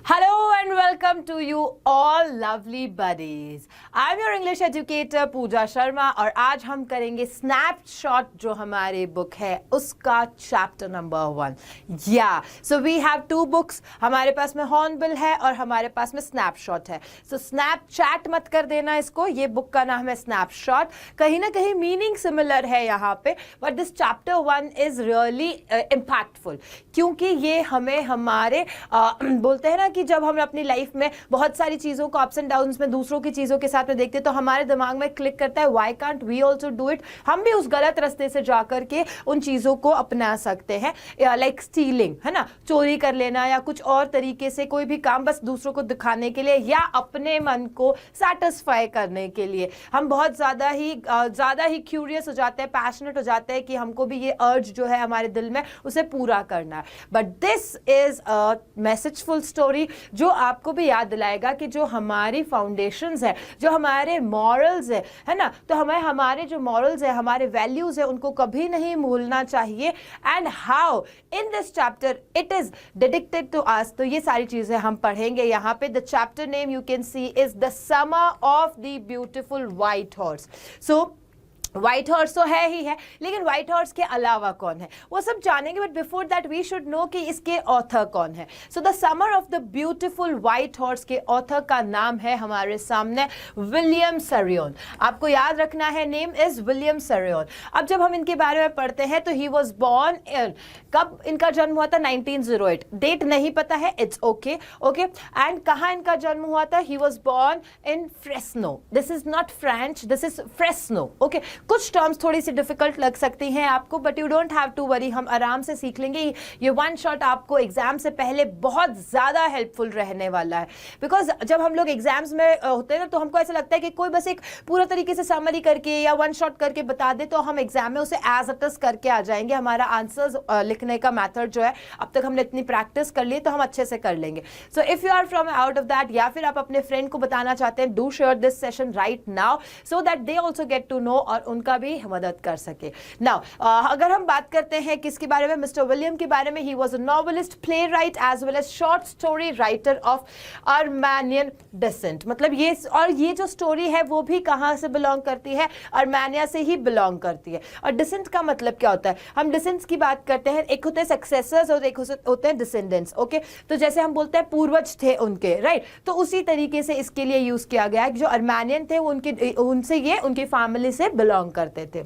Hello and welcome to you all lovely buddies. I'm your English educator Pooja Sharma और आज हम करेंगे snapshot जो हमारे बुक है उसका चैप्टर नंबर 1. या so we have two books. हमारे पास में हॉर्नबिल है और हमारे पास में स्नैपशॉट है. सो स्नैपचैट मत कर देना इसको. ये बुक का नाम है स्नैपशॉट. कहीं ना कहीं मीनिंग सिमिलर है यहाँ पे, but this chapter 1 is really impactful क्योंकि ये हमें हमारे बोलते हैं ना कि जब हम अपनी लाइफ में बहुत सारी चीजों को अप्स एंड डाउन्स में दूसरों की चीजों के साथ में देखते हैं तो हमारे दिमाग में क्लिक करता है why can't we also do it. हम भी उस गलत रास्ते से जाकर के उन चीजों को अपना सकते हैं. लाइक स्टीलिंग है ना, चोरी कर लेना या कुछ और तरीके से कोई भी काम बस दूसरों को दिखाने के लिए या अपने मन को सेटिस्फाई करने के लिए हम बहुत ज्यादा ही क्यूरियस हो जाते हैं, पैशनेट हो जाते हैं कि हमको भी ये अर्ज जो है हमारे दिल में उसे पूरा करना है. But this is a messageful story जो आपको भी याद दिलाएगा कि जो हमारी फाउंडेशंस है, जो हमारे मॉरल्स है ना, तो हमारे जो मॉरल्स है, हमारे वैल्यूज है, उनको कभी नहीं भूलना चाहिए. And how in this chapter it is dedicated to us. तो ये सारी चीजें हम पढ़ेंगे यहाँ पे. The chapter name you can see is the summer of the beautiful white horse. So white horse तो है ही है, लेकिन व्हाइट हॉर्स के अलावा कौन है वो सब जानेंगे. But before that we should know कि इसके ऑथर कौन है. So the summer of the beautiful white horse के ऑथर का नाम है हमारे सामने विलियम सरियन. आपको याद रखना है, नेम इज विलियम सरियन. अब जब हम इनके बारे में पढ़ते हैं तो ही वॉज बॉर्न इन, कब इनका जन्म हुआ था? 1908. डेट नहीं पता है, इट्स ओके. एंड कहाँ इनका जन्म हुआ था? He was born in Fresno. This is not French, this is Fresno. Okay, कुछ टर्म्स थोड़ी सी डिफिकल्ट लग सकती हैं आपको, but you don't have to worry, हम आराम से सीख लेंगे. ये वन शॉट आपको एग्जाम से पहले बहुत ज्यादा हेल्पफुल रहने वाला है. बिकॉज जब हम लोग एग्जाम्स में होते हैं ना तो हमको ऐसा लगता है कि कोई बस एक पूरा तरीके से समरी करके या वन शॉट करके बता दे तो हम एग्जाम में उसे एज इट इज करके आ जाएंगे. हमारा आंसर्स लिखने का मैथड जो है अब तक हमने इतनी प्रैक्टिस कर ली तो हम अच्छे से कर लेंगे. So if you are from out of that या फिर आप अपने फ्रेंड को बताना चाहते हैं, do share this session right now so that they also get to know और उनका भी मदद कर सके. नाउ अगर हम बात करते हैं किसके बारे में, मिस्टर विलियम के बारे में. He was a novelist, playwright as well as short story writer of Armenian descent. मतलब ये जो स्टोरी है वो भी कहां से बिलोंग करती है? अर्मेनिया से ही बिलोंग करती है. और डिसेंट का मतलब क्या होता है? हम डिसेंट्स की बात करते हैं, एक होते हैं सक्सेसर्स और एक होते हैं डिसेंडेंट्स. ओके, तो जैसे हम बोलते हैं पूर्वज थे उनके, राइट, तो उसी तरीके से इसके लिए यूज किया गया है. जो अर्मेनियन थे उनसे ये उनकी फैमिली से बिलोंग करते थे.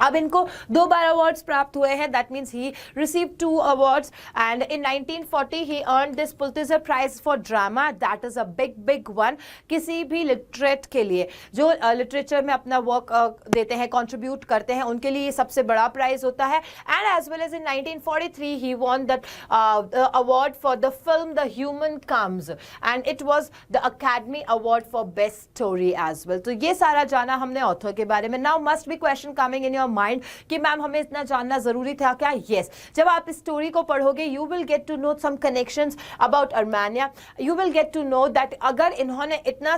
अब इनको 2 बार अवार्ड्स प्राप्त हुए हैं. That means he receive 2 awards and in 1940 he earn this Pulitzer prize for drama. That is a big one किसी भी लिटरेट के लिए जो लिटरेचर में अपना वर्क देते हैं, कंट्रीब्यूट करते हैं, उनके लिए ये सबसे बड़ा प्राइज होता है. And as well as in 1943 he won that award for the film the human comes and it was the Academy Award for best story as well. तो ये सारा जाना हमने ऑथर के बारे में. Now must be question coming in mind कि ma'am हमें इतना जानना जरूरी था क्या? यस, जब आप इस स्टोरी को पढ़ोगे you will get to know some connections about Armenia. You will get to know that अगर इन्होंने इतना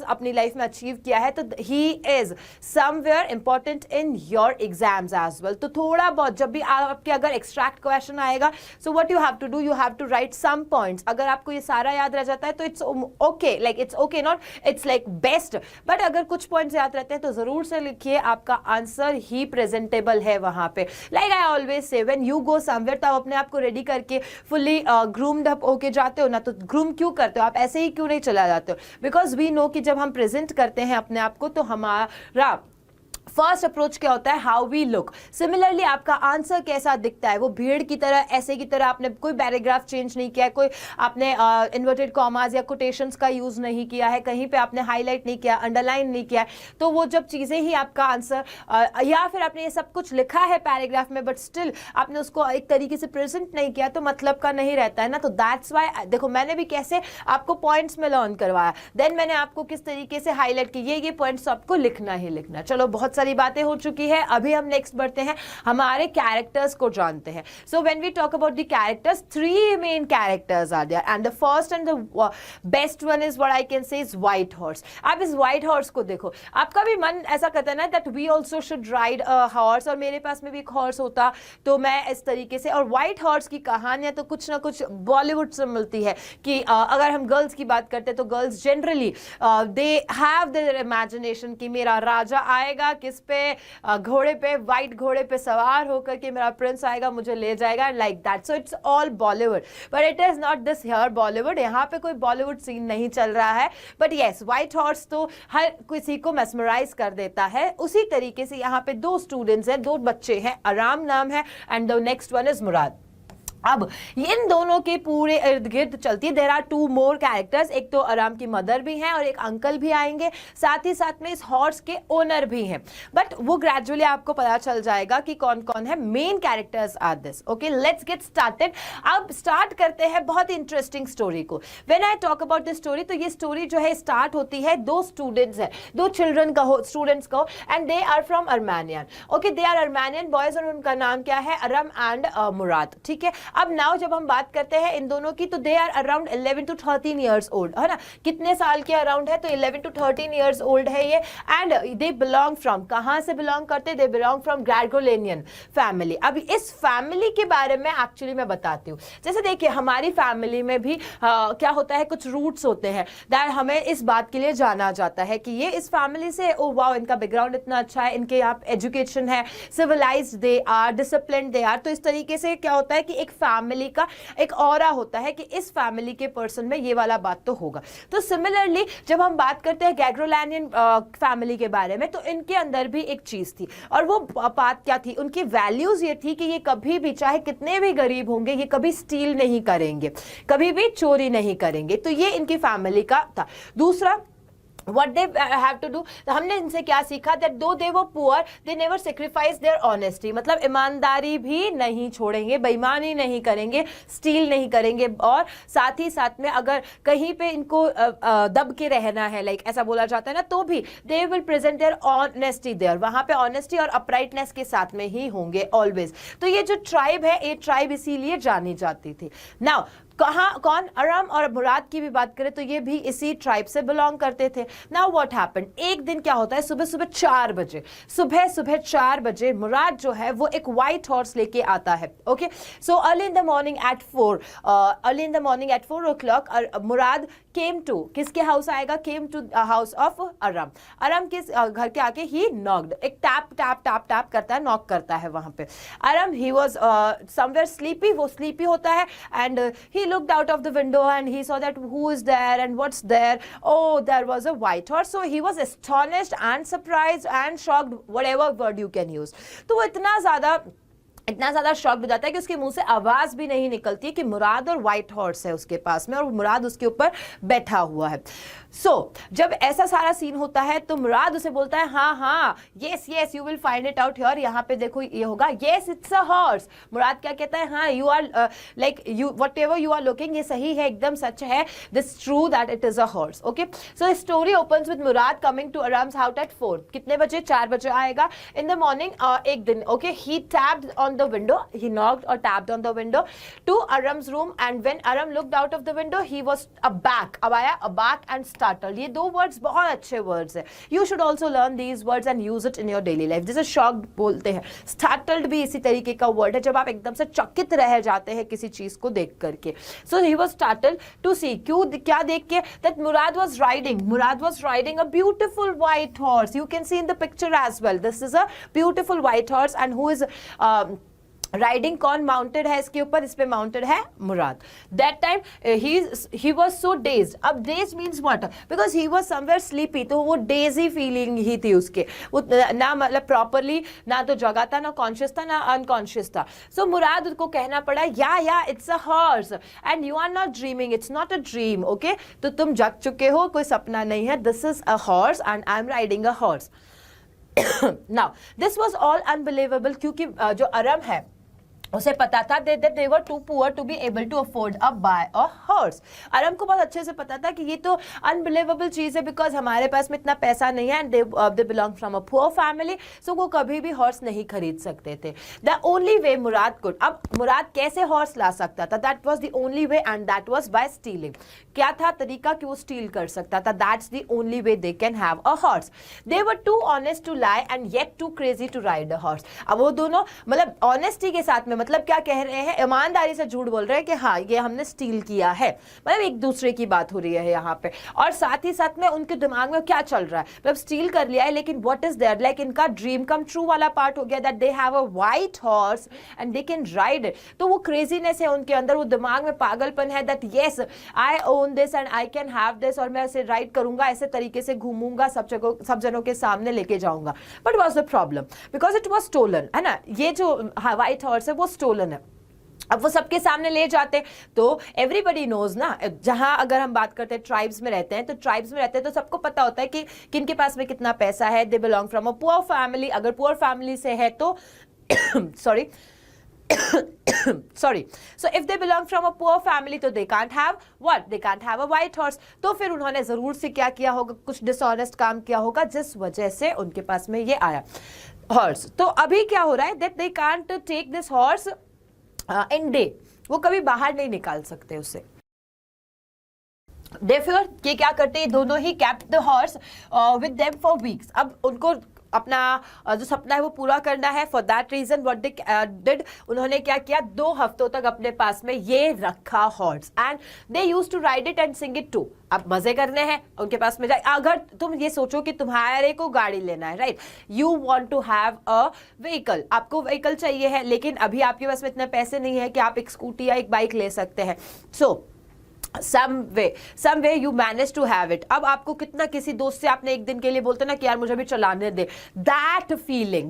अपनी लाइफ में अचीव किया है तो he is somewhere important in your exams as well. तो थोड़ा बहुत जब भी आपके अगर एक्सट्रैक्ट क्वेश्चन आएगा, so what you have to do, you have to write some points. अगर आपको ये सारा याद रह जाता है तो it's okay, like it's okay, not it's like best. But अगर कुछ पॉइंट्स याद रहते हैं तो जरूर से लिखिए, आपका आंसर ही प्रेजेंटेबल है वहां पे. लाइक आई ऑलवेज से व्हेन यू गो समवेयर तो आप अपने आप को रेडी करके फुली ग्रूम्ड अप होके जाते हो ना. तो ग्रूम क्यों करते हो आप? ऐसे ही क्यों नहीं चला जाते हो? बिकॉज वी नो कि जब हम प्रेजेंट करते हैं अपने आप को तो हमारा फर्स्ट अप्रोच क्या होता है? How we look. सिमिलरली आपका आंसर कैसा दिखता है? वो भीड़ की तरह, ऐसे की तरह आपने कोई पैराग्राफ चेंज नहीं किया है, कोई आपने इन्वर्टेड कॉमास या कोटेशंस का यूज नहीं किया है, कहीं पे आपने हाईलाइट नहीं किया, अंडरलाइन नहीं किया है. तो वो जब चीजें ही आपका आंसर या फिर आपने ये सब कुछ लिखा है पैराग्राफ में बट स्टिल आपने उसको एक तरीके से प्रेजेंट नहीं किया तो मतलब का नहीं रहता है ना. तो दैट्स वाई देखो मैंने भी कैसे आपको पॉइंट्स में लर्न करवाया, देन मैंने आपको किस तरीके से हाईलाइट की ये पॉइंट्स आपको लिखना ही लिखना. चलो बहुत बहुत सारी बातें हो चुकी है, अभी हम नेक्स्ट बढ़ते हैं, हमारे कैरेक्टर्स को जानते हैं. So when we talk about the characters, 3 main characters are there and the first and the best one is what I can say is white horse. आप इस व्हाइट हॉर्स को देखो, आपका भी मन ऐसा कहता है ना that we also should ride a horse, और मेरे पास में भी एक हॉर्स होता तो मैं इस तरीके से. और व्हाइट हॉर्स की कहानियां तो कुछ ना कुछ बॉलीवुड से मिलती है कि अगर हम गर्ल्स की बात करते हैं तो girls generally they have their imagination कि मेरा राजा आएगा किस पे, घोड़े पे, व्हाइट घोड़े पे सवार होकर के मेरा प्रिंस आएगा, मुझे ले जाएगा, like that. So it's all Bollywood, but it is not this here Bollywood. यहाँ पे कोई बॉलीवुड सीन नहीं चल रहा है, बट यस व्हाइट हॉर्स तो हर किसी को मेस्मराइज कर देता है. उसी तरीके से यहाँ पे 2 स्टूडेंट्स हैं, 2 बच्चे हैं, आराम नाम है and the next one is Mourad. अब इन दोनों के पूरे इर्द गिर्द चलती है. देयर आर 2 मोर कैरेक्टर्स, एक तो आराम की मदर भी हैं और एक अंकल भी आएंगे, साथ ही साथ में इस हॉर्स के ओनर भी हैं, बट वो ग्रेजुअली आपको पता चल जाएगा कि कौन कौन है. Main characters are this. Okay, let's get started. अब स्टार्ट करते हैं बहुत इंटरेस्टिंग स्टोरी को. When I talk about this story, तो ये स्टोरी जो है स्टार्ट होती है 2 स्टूडेंट्स है, 2 चिल्ड्रन का हो, स्टूडेंट्स का, and they are from Armenian. Okay, they are Armenian boys और उनका नाम क्या है, अरम एंड मुराद. ठीक है, अब नाउ जब हम बात करते हैं इन दोनों की, तो they are around 11 to 13 years old, है ना. कितने साल के अराउंड है, तो 11 to 13 इयर्स ओल्ड है ये. एंड दे बिलोंग फ्रॉम, कहां से बिलोंग करते, दे बिलोंग फ्रॉम ग्रेगोलेनियन फैमिली. अब इस फैमिली के बारे में एक्चुअली मैं बताती हूँ. जैसे देखिए हमारी फैमिली में भी क्या होता है, कुछ रूट्स होते हैं दैट हमें इस बात के लिए जाना जाता है कि ये इस फैमिली से, ओ वाओ इनका बैकग्राउंड इतना अच्छा है, इनके यहाँ एजुकेशन है, civilised they are, disciplined they are. तो इस तरीके से क्या होता है कि एक फैमिली का एक ऑरा होता है कि इस फैमिली के पर्सन में ये वाला बात तो होगा. तो सिमिलरली जब हम बात करते हैं ग्रेगोलेनियन फैमिली के बारे में, तो इनके अंदर भी एक चीज थी, और वो बात क्या थी, उनकी वैल्यूज ये थी कि ये कभी भी, चाहे कितने भी गरीब होंगे, ये कभी स्टील नहीं करेंगे, कभी भी चोरी नहीं करेंगे. तो ये इनकी फैमिली का था. दूसरा, what they have to do, तो हमने इनसे क्या सीखा, that though they were poor they never sacrifice their honesty. मतलब ईमानदारी भी नहीं छोड़ेंगे, बेईमानी नहीं करेंगे, स्टील नहीं करेंगे, और साथ ही साथ में अगर कहीं पे इनको दब के रहना है, लाइक ऐसा बोला जाता है ना, तो भी they will present their honesty there. वहां पे ऑनेस्टी और अपराइटनेस के साथ में ही होंगे ऑलवेज. तो ये जो ट्राइब है, ये ट्राइब इसीलिए जानी जाती थी. नाउ कहाँ कौन, अरम और मुराद की भी बात करें तो ये भी इसी ट्राइब से बिलोंग करते थे. नाउ व्हाट हैपेंड, एक दिन क्या होता है, सुबह सुबह 4 बजे मुराद जो है वो एक व्हाइट हॉर्स लेके आता है. Okay, so early in the morning at 4 o'clock Mourad came to, किसके हाउस आएगा, came to house of Aram. Aram के घर के आके ही नॉक्ड, एक टैप टैप टैप टैप करता है, नॉक करता है वहां पे. Aram he was somewhere sleepy, वो स्लीपी होता है, and he looked out of the window and he saw that who is there and what's there. Oh, there was a white horse. So he was astonished and surprised and shocked, whatever word you can use. तो वो इतना ज़्यादा shocked हो जाता है कि उसके मुंह से आवाज भी नहीं निकलती है कि मुराद और व्हाइट हॉर्स है उसके पास में, और मुराद उसके ऊपर बैठा हुआ है. जब ऐसा सारा सीन होता है तो मुराद उसे बोलता है, हाँ yes yes you will find it out here, यहाँ पे देखो ये होगा, yes it's a horse. Mourad क्या कहता है, हाँ you are like you whatever you are looking, ये सही है, एकदम सच है, this true that it is a horse. Okay, so story opens with Mourad coming to Aram's house at 4. कितने बजे, 4 बजे आएगा इन द मॉर्निंग. एक दिन, okay, he tapped on the window, he knocked or tapped on the window to Aram's room, and when Aram looked out of the window he was aback. अब आया aback and startled. ये 2 words बहुत अच्छे words है. You should also learn these words and use it in your daily life. जैसे shocked बोलते हैं, startled भी इसी तरीके का word है, जब आप एकदम से चकित रह जाते हैं किसी चीज को देख करके. So he was startled to see, क्या देख के, that Murad was riding a beautiful white horse. You can see in the picture as well. This is a beautiful white horse, and who is riding, कौन mounted है इसके ऊपर, इस पे mounted है Murad. That time he was so dazed. अब dazed means what, because he was somewhere sleepy, तो वो डेजी फीलिंग ही थी उसके, वो ना मतलब प्रॉपरली ना तो जगा था, ना कॉन्शियस था, ना अनकॉन्शियस था. सो मुराद उसको कहना पड़ा, yeah it's a horse and you are not dreaming, it's not a dream. Okay, तो तुम जग चुके हो, कोई सपना नहीं है, this is a horse and I am riding a horse. Now this was all unbelievable, क्योंकि जो अरम है उसे पता था that they were too poor to be able to afford a buy a horse. अरम को बहुत अच्छे से पता था कि ये तो अनबिलीवेबल चीज़ है बिकॉज हमारे पास में इतना पैसा नहीं है and they belong from a poor family, so वो कभी भी हॉर्स नहीं खरीद सकते थे. The only way Mourad could, अब मुराद कैसे हॉर्स ला सकता था, that was the only way and that was by stealing. क्या था तरीका कि वो स्टील कर सकता था, that's the only way they can have a horse. They were too honest to lie and yet too crazy to ride a horse. अब वो दोनों मतलब ऑनेस्टी के साथ में मतलब क्या कह रहे हैं, ईमानदारी से झूठ बोल रहे हैं कि हाँ ये हमने स्टील किया है, मतलब एक दूसरे की बात हो रही है यहाँ पे. और साथ ही साथ में उनके दिमाग में क्या चल रहा है, मतलब स्टील कर लिया है लेकिन व्हाट इज देयर, लाइक इनका ड्रीम कम ट्रू वाला पार्ट हो गया that they have a white horse and they can ride it. तो वो क्रेजीनेस है उनके अंदर, वो दिमाग में पागलपन है that yes I own this and I can have this, और मैं ऐसे राइड करूंगा, ऐसे तरीके से घूमूंगा, सब जनों के सामने लेके जाऊंगा. But was the problem because it was stolen, है ना, ये जो व्हाइट हॉर्स है वो स्टोलन है. अब वो सबके सामने ले जाते तो एवरीबडी नोज ना, जहां अगर हम बात करते हैं ट्राइब्स में रहते हैं तो ट्राइब्स में रहते हैं तो सबको पता होता है कि किनके पास में कितना पैसा है. दे belong from a poor family, अगर पुअर फैमिली से है तो sorry sorry, so if they belong from a poor family तो they can't have what, they can't have a white horse. तो फिर उन्होंने जरूर से क्या किया होगा, कुछ डिसऑनेस्ट काम किया होगा जिस वजह से उनके पास में ये आया हॉर्स. तो अभी क्या हो रहा है that they can't take this horse in day, वो कभी बाहर नहीं निकाल सकते उसे. Therefore ये क्या करते हैं, दोनों ही kept the horse with them for weeks. अब उनको अपना जो सपना है वो पूरा करना है. For that reason what they did, उन्होंने क्या किया, 2 हफ्तों तक अपने पास में ये रखा horse and they use to ride it and sing it too. अब मजे करने हैं उनके पास में जाए. अगर तुम ये सोचो कि तुम्हारे को गाड़ी लेना है, right, you want to have a vehicle, आपको व्हीकल चाहिए है लेकिन अभी आपके पास में इतने पैसे नहीं है कि आप एक स्कूटी या एक बाइक ले सकते हैं. सो some way you manage to have it. अब आपको कितना किसी दोस्त से आपने एक दिन के लिए बोलते ना कि यार मुझे भी चलाने दे, that feeling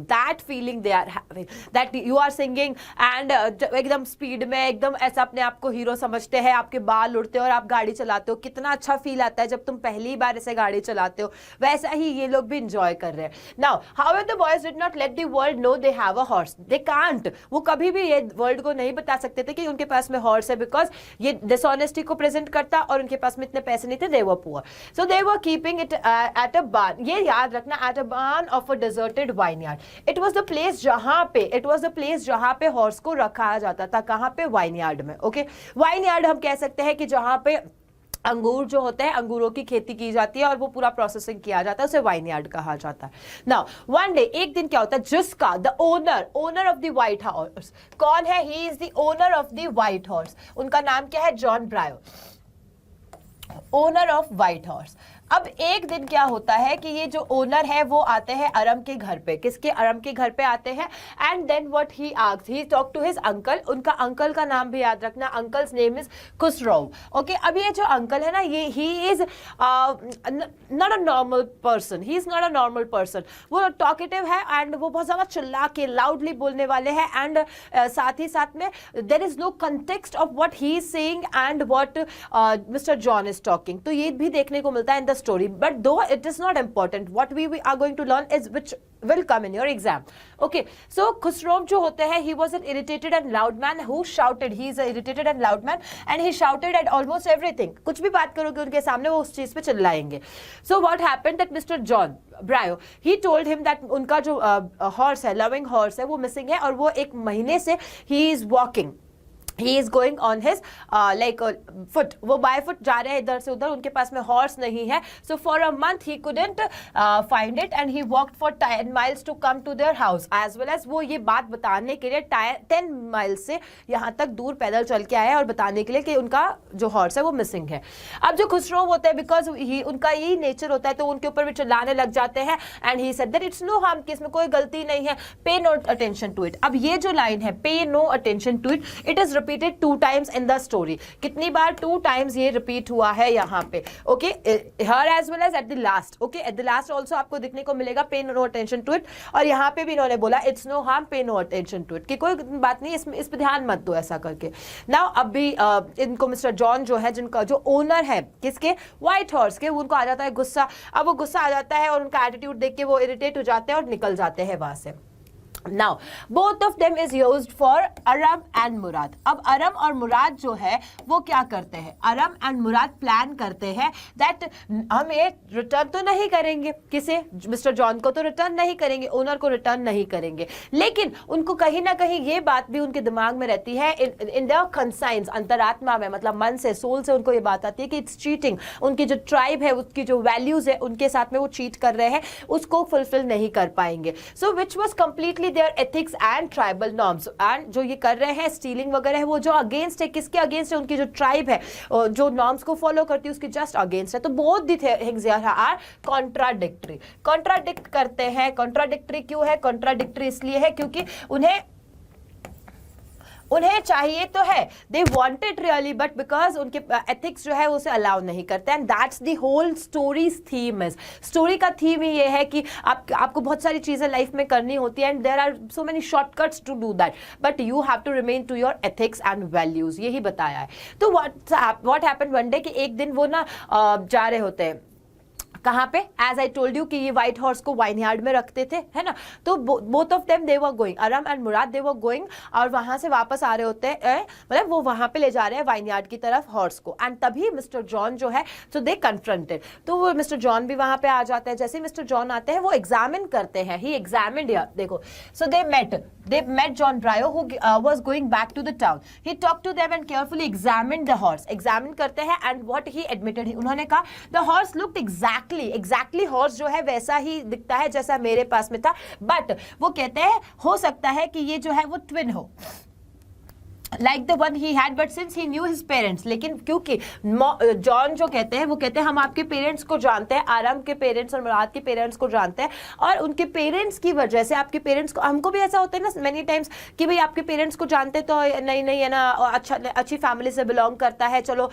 they are having, that you are singing and एकदम स्पीड में एकदम ऐसा अपने आप को हीरो समझते हैं, आपके बाल उड़ते हो और आप गाड़ी चलाते हो, कितना अच्छा फील आता है जब तुम पहली बार ऐसे गाड़ी चलाते हो. वैसा ही ये लोग भी इंजॉय कर रहे हैं. Now however the boys did not let the world know they have a horse. They can't, वो कभी भी ये वर्ल्ड को नहीं बता सकते थे कि उनके पास में हॉर्स है बिकॉज ये डिसऑनेस्टी को करता और उनके पास में इतने पैसे नहीं थे. they were poor, so they were keeping it at a barn. ये याद रखना, at a barn of a deserted vineyard. it was the place जहां पे हॉर्स को रखा जाता था. कहां पे, वाइनयार्ड में. ओके, वाइनयार्ड हम कह सकते हैं कि जहां पे अंगूर जो होते हैं, अंगूरों की खेती की जाती है और वो पूरा प्रोसेसिंग किया जाता है, उसे वाइनयार्ड कहा जाता है. नाउ वन डे, एक दिन क्या होता है, जिसका the owner of the white horse, कौन है, he is the owner of the white horse. उनका नाम क्या है, John ब्रायो, owner of white horse. अब एक दिन क्या होता है कि ये जो ओनर है वो आते हैं अरम के घर पे. किसके, अरम के घर पे आते हैं. And then what he asked, he talk to his uncle. उनका अंकल का नाम भी याद रखना, uncle's name is Khosrove. Okay, अब ये जो अंकल है ना, ये he is not a normal person, he is not a normal person. वो टॉकेटिव है एंड वो बहुत ज्यादा चिल्ला के लाउडली बोलने वाले हैं एंड साथ ही साथ में there is no context of what he is saying and what Mr John is talking. तो ये भी देखने को मिलता है in the story, but though it is not important, what we are going to learn is which will come in your exam. Okay, so Khusro जो होते हैं, he was an irritated and loud man who shouted. He is an irritated and loud man and he shouted at almost everything. कुछ भी बात करोगे उनके सामने वो उस चीज पे चिल्लाएंगे. So what happened that Mr. John Brayo, he told him that उनका जो horse है, loving horse है, वो missing है और वो 1 महीने से he is walking. He is going on his foot. वो by foot जा रहे हैं इधर से उधर, उनके पास में हॉर्स नहीं है. So for a month he couldn't find it and he walked for 10 miles to come to their house. As well as वो ये बात बताने के लिए 10 miles से यहाँ तक दूर पैदल चल के आया और बताने के लिए कि उनका जो हॉर्स है वो मिसिंग है. अब जो खुसरो होते हैं, बिकॉज उनका यही नेचर होता है, तो उनके ऊपर भी चिल्लाने लग जाते हैं. And he said that it's no harm, कि इसमें कोई गलती नहीं है, pay no attention to it. अब ये जो लाइन है, pay no attention to it, it is repeated 2 times in the story. कितनी बार, 2 times ये repeat हुआ है यहाँ पे. Okay, here as well as at the last. Okay, at the last also आपको दिखने को मिलेगा pay no attention to it. और यहाँ पे भी इन्होंने बोला it's no harm, pay no attention to it, कि कोई बात नहीं, इस पे ध्यान मत दो ऐसा करके. Now अब भी इनको मिस्टर जॉन जो है, जिनका जो ओनर है किसके, व्हाइट हॉर्स के, उनको आ जाता है गुस्सा. अब वो गुस्सा आ जाता है और उनका एटीट्यूड देख के वो इरिटेट हो जाते हैं और निकल जाते हैं वहां से. Now, both of them is used for अरम and मुराद. अब अरम और मुराद जो है वो क्या करते हैं, अरम एंड मुराद प्लान करते हैं दैट हम ये रिटर्न तो नहीं करेंगे, किसे, मिस्टर जॉन को तो रिटर्न नहीं करेंगे, ओनर को रिटर्न नहीं करेंगे, लेकिन उनको कहीं ना कहीं ये बात भी उनके दिमाग में रहती है, इन द कंसाइंस, अंतरात्मा में, मतलब मन से, सोल से उनको ये बात आती है कि इट्स चीटिंग. उनकी जो ट्राइब है, उसकी जो वैल्यूज है, उनके साथ में वो चीट कर रहे हैं, उसको फुलफिल नहीं कर पाएंगे. So which was completely their ethics and tribal norms. And जो ये कर रहे हैं स्टीलिंग वगैरह है, वो जो अगेंस्ट है, किसके अगेंस्ट है, उनकी जो ट्राइब है, जो नॉर्म्स को फॉलो करती है, उसके जस्ट अगेंस्ट है. तो both the things are contradictory. Contradict करते हैं. कॉन्ट्राडिक्टरी क्यों है? कॉन्ट्राडिक्टरी इसलिए है क्योंकि उन्हें चाहिए तो है, they want it really, but because उनके एथिक्स जो है उसे अलाउ नहीं करते. And that's the whole story's theme. Is story का थीम ही ये है कि आपको बहुत सारी चीजें लाइफ में करनी होती है, and there are so many shortcuts to do that, but you have to remain to your ethics and values. यही बताया है. तो व्हाट हैपेंड वन डे कि एक दिन वो ना जा रहे होते हैं कहाँ पे, एज आई टोल्ड यू कि ये व्हाइट हॉर्स को वाइन यार्ड में रखते थे, है ना. तो both of them they were going, अरम and Murad they were going, और वहां से वापस आ रहे होते हैं, मतलब वो वहां पे ले जा रहे हैं वाइन यार्ड की तरफ हॉर्स को. एंड तभी मिस्टर जॉन जो है, सो दे कन्फ्रंटेड. तो वो मिस्टर जॉन भी वहां पे आ जाते हैं. जैसे मिस्टर जॉन आते हैं वो एग्जामिन करते हैं. ही एग्जामिन्ड हियर, देखो. सो दे met John Brio who was going back to the town. He talked to them and carefully examined the horse. Examine करते हैं and what he admitted, उन्होंने कहा the horse looked exactly horse जो है वैसा ही दिखता है जैसा मेरे पास में था, but वो कहते हैं हो सकता है कि ये जो है वो ट्विन हो, like the one he had, but since he knew his parents. लेकिन क्योंकि जॉन जो कहते हैं वो कहते हैं हम आपके पेरेंट्स को जानते हैं, आराम के पेरेंट्स और मुराद के पेरेंट्स को जानते हैं, और उनके पेरेंट्स की वजह से आपके पेरेंट्स को, हमको भी ऐसा होता है ना मेनी टाइम्स कि भाई आपके पेरेंट्स को जानते तो नहीं है ना, अच्छी फैमिली से बिलोंग करता है, चलो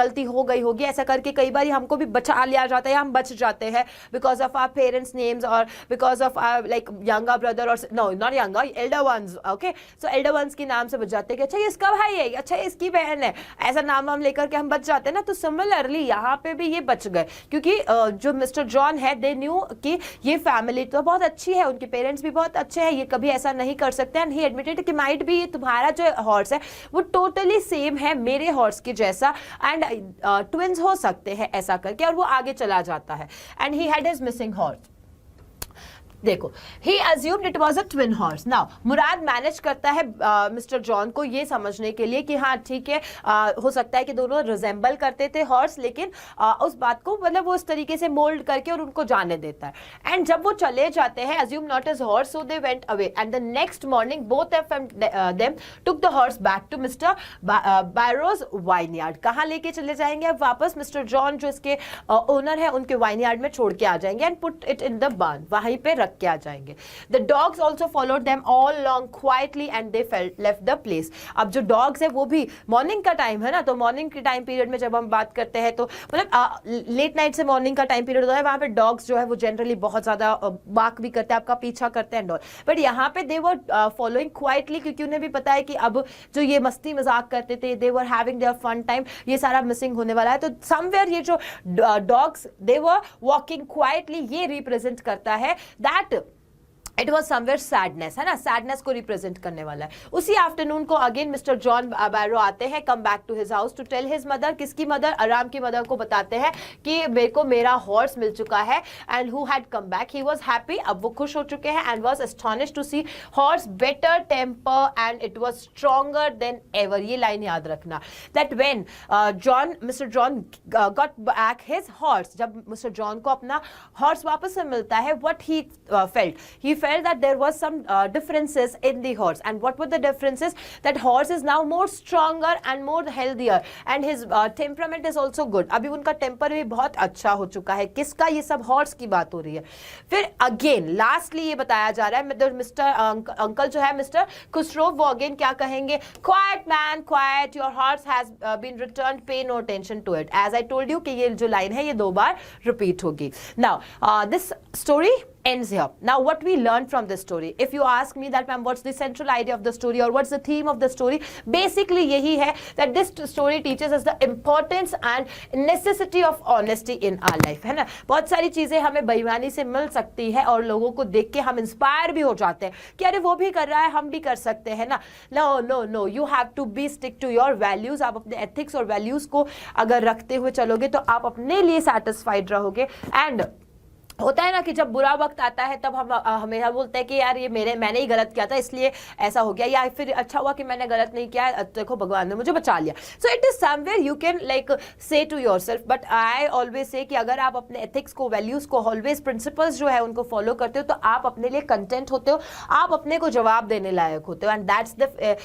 गलती हो गई होगी, ऐसा करके कई बार हमको भी बचा लिया जाता है, हम बच जाते हैं because of our parents names और because of like younger brother और no not younger, elder ones. Okay, so elder ones के नाम से बच जाते हैं कि अच्छा ये इसका भाई है, अच्छा ये इसकी बहन है, ऐसा नाम हम लेकर के हम बच जाते हैं ना. तो सिमिलरली यहाँ पे भी ये बच गए क्योंकि जो मिस्टर जॉन है, दे न्यू कि ये फैमिली तो बहुत अच्छी है, उनके पेरेंट्स भी बहुत अच्छे हैं, ये कभी ऐसा नहीं कर सकते. एंड ही एडमिटेड कि माइट भी ये तुम्हारा जो हॉर्स है वो टोटली सेम है मेरे हॉर्स के जैसा, एंड ट्विंस हो सकते हैं ऐसा करके, और वो आगे चला जाता है. And he had his missing horse. देखो, he assumed it was a twin horse. Now Mourad manage करता है मिस्टर जॉन को ये समझने के लिए कि हाँ ठीक है, हो सकता है कि दोनों रिजेंबल करते थे हॉर्स, लेकिन उस बात को मतलब वो उस तरीके से मोल्ड करके और उनको जाने देता है. एंड जब वो चले जाते हैं, assume not as horse, so they went away. And the next morning both of them took the horse back to mister Byro's vineyard. कहाँ लेके चले जाएंगे अब वापस? मिस्टर जॉन जो इसके ओनर है उनके वाइन यार्ड में छोड़ के आ जाएंगे and put it in the barn, वहीं पे रख के आ जाएंगे. The dogs also followed them all long quietly and they left the place. अब जो डॉग्स है वो भी, मॉर्निंग का टाइम है ना, तो मॉर्निंग के टाइम पीरियड में जब हम बात करते हैं तो मतलब लेट नाइट से मॉर्निंग का टाइम पीरियड होता है, वहां पे डॉग्स जो है वो जनरली बहुत ज्यादा बार्क भी करते हैं, आपका पीछा करते हैं. बट यहाँ पे दे वर फॉलोइंग क्वाइटली क्योंकि उन्हें भी पता है कि अब जो ये मस्ती मजाक करते थे, they were having their fun time, ये सारा मिसिंग होने वाला है. तो समवेयर ये जो dogs they were walking quietly, ये रिप्रेजेंट करता है that it was somewhere sadness, है ना, सैडनेस को रिप्रेजेंट करने वाला है. उसी आफ्टरनून को अगेन मिस्टर जॉन बैरो आते हैं, come back to his house to tell his mother. किसकी मदर? आराम की मदर को बताते हैं कि मेरे को मेरा हॉर्स मिल चुका है, and who had come back. He was happy, अब वो खुश हो चुके हैं, and was astonished to see horse better temper and it was stronger than ever. ये लाइन याद रखना, that when Mr John got back his horse, जब मिस्टर जॉन को अपना हॉर्स वापस से मिलता है, what he felt, he felt that there was some differences in the horse. And what were the differences? That horse is now more stronger and more healthier, and his temperament is also good. अभी उनका temper भी बहुत अच्छा हो चुका है. किसका? ये सब हॉर्स की बात हो रही है. फिर अगेन लास्टली ये बताया जा रहा है, मिस्टर अंकल जो है मिस्टर खुसरो, वो अगेन क्या कहेंगे? Quiet man quiet, your horse has been returned, pay no attention to it. As I told you कि ये जो लाइन है ये 2 बार रिपीट होगी. Now this story ends here. Now what we learn from this story, if you ask me that ma'am what's the central idea of the story or what's the theme of the story, basically यही है that this story teaches us the importance and necessity of honesty in our life, है ना. बहुत सारी चीजें हमें बेईमानी से मिल सकती है और लोगों को देख के हम इंस्पायर भी हो जाते हैं कि अरे वो भी कर रहा है हम भी कर सकते हैं ना. No you have to be stick to your values. आप अपने एथिक्स और वैल्यूज को अगर रखते हुए चलोगे तो आप अपने लिए सेटिस्फाइड रहोगे. एंड होता है ना कि जब बुरा वक्त आता है तब हम हमेशा बोलते हैं कि यार ये मैंने ही गलत किया था इसलिए ऐसा हो गया, या फिर अच्छा हुआ कि मैंने गलत नहीं किया, देखो भगवान ने मुझे बचा लिया. So it is somewhere you can like say to yourself. But I always say कि अगर आप अपने एथिक्स को, वैल्यूज को, ऑलवेज प्रिंसिपल्स जो है उनको फॉलो करते हो तो आप अपने लिए कंटेंट होते हो, आप अपने को जवाब देने लायक होते हो. And that's the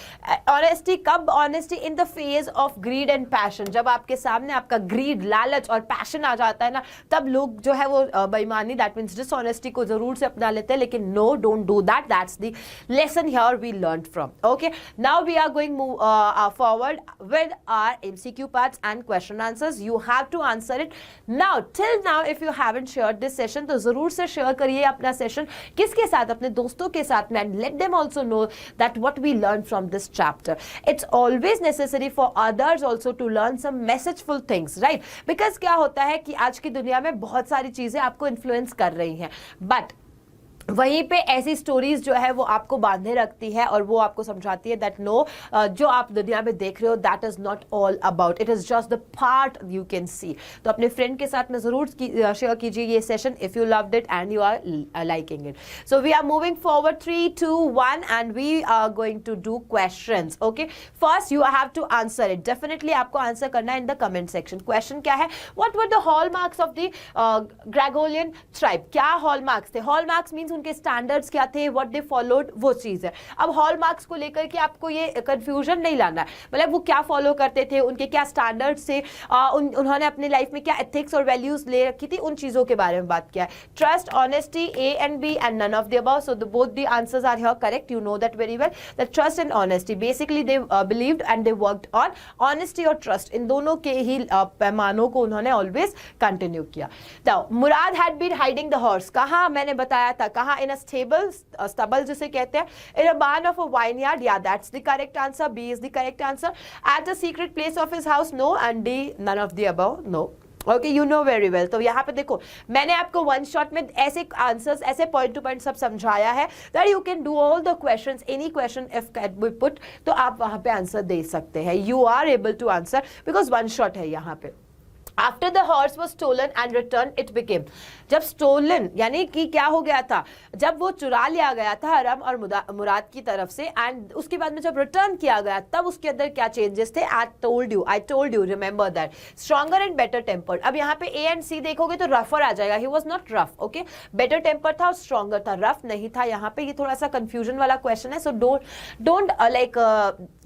honesty. कब honesty? In the phase of greed and passion. जब आपके सामने आपका ग्रीड, लालच और पैशन आ जाता है ना, तब लोग जो है वो बेईमानी, that means dishonesty को जरूर से अपना लेते हैं. लेकिन no, don't do that. That's the lesson here we learned from. Okay, now we are going forward with our MCQ parts and question answers. You have to answer it now. Till now if you haven't shared this session तो जरूर से share करिए अपना session किसके साथ, अपने दोस्तों के साथ में, and let them also know that what we learned from this chapter. It's always necessary for others also to learn some messageful things, right? Because क्या होता है कि आज की दुनिया में बहुत सारी चीजें आपको influence कर रही हैं, बट वहीं पे ऐसी स्टोरीज जो है वो आपको बांधे रखती है और वो आपको समझाती है दैट नो, जो आप दुनिया में देख रहे हो that is not all about, it is just the part you can सी. तो अपने फ्रेंड के साथ में जरूर शेयर कीजिए ये session if you loved it and you are liking it. So we are moving forward 3, 2, 1 and we are going to do questions. Okay, first you have to answer it. Definitely आपको answer करना है in the comment section. Question क्या है? What were the hallmarks of the Gregorian tribe? क्या hallmarks थे? Hallmarks means उनके standards क्या थे, व्हाट दे फॉलोड, वो चीज है. अब हॉलमार्क्स को लेकर के आपको ये कंफ्यूजन नहीं लाना है, मतलब वो क्या फॉलो करते थे, उनके क्या स्टैंडर्ड्स थे, उन्होंने अपनी लाइफ में क्या एथिक्स और वैल्यूज ले रखी थी, उन चीजों के बारे में बात किया है. Trust, honesty, A and B and none of the above. So both the answers are here correct. You know that very well. The trust and honesty. Basically they believed and they worked on honesty और trust. इन दोनों के ही पैमानों को उन्होंने always continue किया. Now Murad had been hiding the horse. कहाँ? मैंने बताया था कहाँ. In a stubble जिसे कहते हैं. In a barn of a vineyard. Yeah, that's the correct answer. B is the correct answer. At a secret place of his house. No. And D, none of the above. No. Okay, you know very well. तो यहाँ पे देखो मैंने आपको one shot में ऐसे answers, ऐसे point two point सब समझाया है that you can do all the questions, any question if can be put, तो आप वहाँ पे आंसर दे सकते हैं. You are able to answer because one shot है यहाँ पे. After the horse was stolen and returned, it became. जब stolen यानी कि क्या हो गया था, जब वो चुरा लिया गया था अरम और मुराद की तरफ से, एंड उसके बाद में जब रिटर्न किया गया तब उसके अंदर क्या चेंजेस थे? I told you, remember that. Stronger and better tempered. अब यहाँ पे A and C देखोगे तो रफर आ जाएगा. He was not rough, okay? Better tempered था और stronger था, rough नहीं था. यहाँ पे ये थोड़ा सा confusion वाला question है, so don't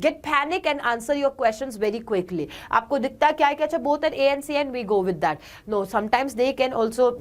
get panic and answer your questions very quickly. आपको दिखता क्या है कि अच्छा both are A and C and we go with that. No, sometimes they can also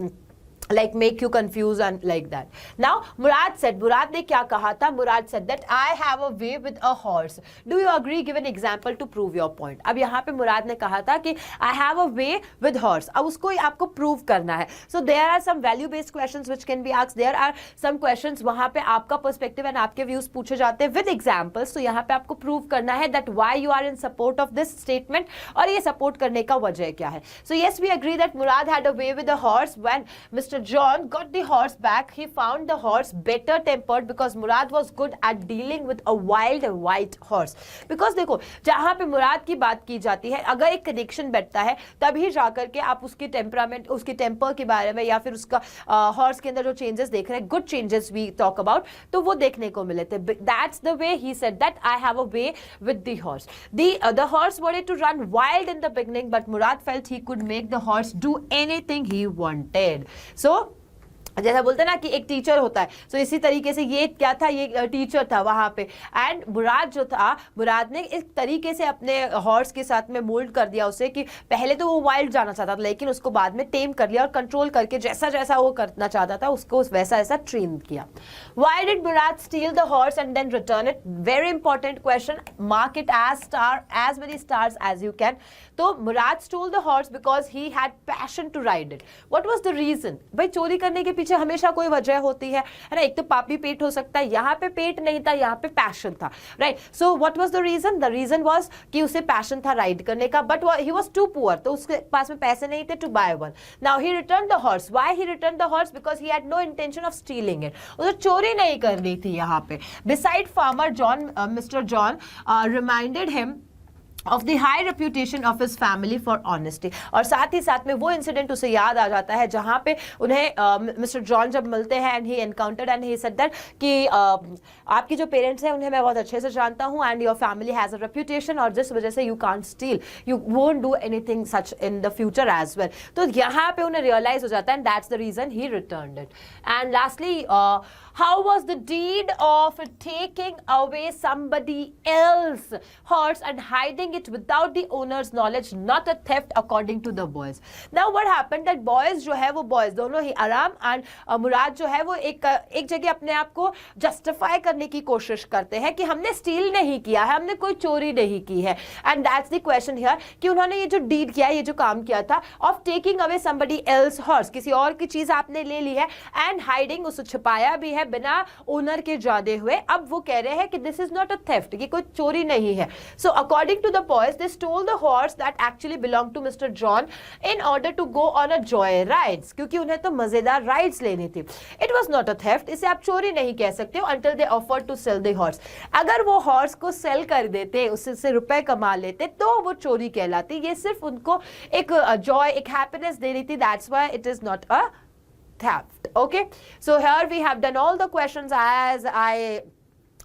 like make you confused and like that. Now Murad ने क्या कहा था? Murad said that I have a way with a horse. Do you agree? Give an example to prove your point. अब यहाँ पे मुराद ने कहा था कि I have a way with horse. अब उसको आपको prove करना है. So there are some value based questions which can be asked. There are some questions वहाँ पे आपका perspective and आपके views पूछे जाते हैं with examples. तो यहाँ पे आपको prove करना है that why you are in support of this statement और ये support करने का वजह क्या है. So yes, we agree that Murad had a way with the horse. When Mr. John got the horse back, he found the horse better tempered because Murad was good at dealing with a wild white horse. Because देखो जहाँ पे मुराद की बात की जाती है, अगर एक कनेक्शन बैठता है तभी जाकर के आप उसकी टेम्परामेंट, उसकी टेम्पर के बारे में या फिर उसका हॉर्स के अंदर जो चेंजेस देख रहे हैं, good changes we talk about, तो वो देखने को मिले थे. That's the way he said that I have a way with the horse. The horse wanted to run wild in the beginning, but Murad felt he could make the horse do anything he wanted. So जैसा बोलते हैं ना कि एक teacher होता है, so इसी तरीके से ये क्या था, ये टीचर था वहां पे. एंड मुराद जो था, मुराद ने इस तरीके से अपने हॉर्स के साथ में मोल्ड कर दिया उसे कि पहले तो वो वाइल्ड जाना चाहता था लेकिन उसको बाद में टेम कर लिया और कंट्रोल करके जैसा जैसा वो करना चाहता था उसको वैसा ऐसा ट्रेन किया. Why did Murad steal the horse and then return it? Very important question. Mark it as many stars as you can. तो मुराद stole the horse because he had passion to ride it. What was the reason? भाई चोरी करने के पीछे पीछे हमेशा कोई वजह होती है ना। एक तो पापी पेट हो सकता है, यहाँ पे पेट नहीं था, यहाँ पे पैशन था, right. So what was the reason? The reason was कि उसे पैशन था राइड करने का, but he was too poor, तो उसके पास में पैसे नहीं थे to buy one. Now he return the horse. Why he return the horse? Because he had no intention of stealing it. उसे चोरी नहीं करनी थी यहाँ पे। Beside farmer John, Mr John reminded him of the high reputation of his family for honesty। और साथ ही साथ में वो इंसिडेंट उसे याद आ जाता है जहाँ पे उन्हें मिस्टर जॉन जब मिलते हैं and he encountered and he said that कि आपके जो पेरेंट्स हैं उन्हें मैं बहुत अच्छे से जानता हूँ and your family has a reputation, और जिस वजह से you can't steal, you won't do anything such in the future as well. तो यहाँ पे उन्हें रियलाइज हो जाता है and that's the reason he returned it. And lastly, how was the deed of taking away somebody else's horse and hiding it without the owner's knowledge not a theft according to the boys? Now what happened that boys जो है वो boys दोनों ही आराम and मुराद जो है वो एक जगह अपने आप को जस्टिफाई करने की कोशिश करते हैं कि हमने स्टील नहीं किया है, हमने कोई चोरी नहीं की है। And that's the question here कि उन्होंने ये जो डीड किया, ये जो काम किया था of taking away somebody else's horse, किसी और की चीज आपने ले ली है, एंड हाइडिंग, उसे छुपाया भी है बिना ओनर के जाने हुए। अब वो कह रहे हैं कि this is not a theft, ये कोई चोरी नहीं है। So according to the boys they stole the horse that actually belong to Mr John in order to go on a joy rides, क्योंकि उन्हें तो मजेदार राइड्स लेनी थी। It was not a theft, इसे आप चोरी नहीं कह सकते हो until they offer to sell the horse. अगर वो हॉर्स को सेल कर देते, उससे रुपए कमा लेते, तो वो चोरी कहलाती। ये सिर्फ उनको एक जॉय, एक हैप्पीनेस दे रही थी, that's why it is not a theft. Okay, so here we have done all the questions as I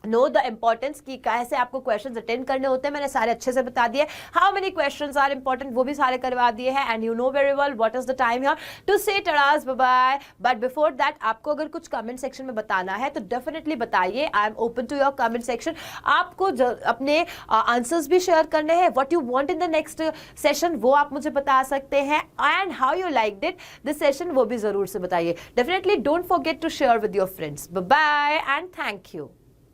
know the importance कि कैसे आपको क्वेश्चंस अटेंड करने होते हैं, मैंने सारे अच्छे से बता दिए। How many questions are important वो भी सारे करवा दिए हैं। And you know very well what is the time here to say टड़ास bye bye. But before that आपको अगर कुछ कमेंट सेक्शन में बताना है तो डेफिनेटली बताइए। I am open to your comment section. आपको अपने आंसर्स भी शेयर करने हैं, what you want in the next session वो आप मुझे बता सकते हैं, and how you liked it this session वो भी जरूर से बताइए। Definitely don't forget to share with your friends. Bye bye and thank you.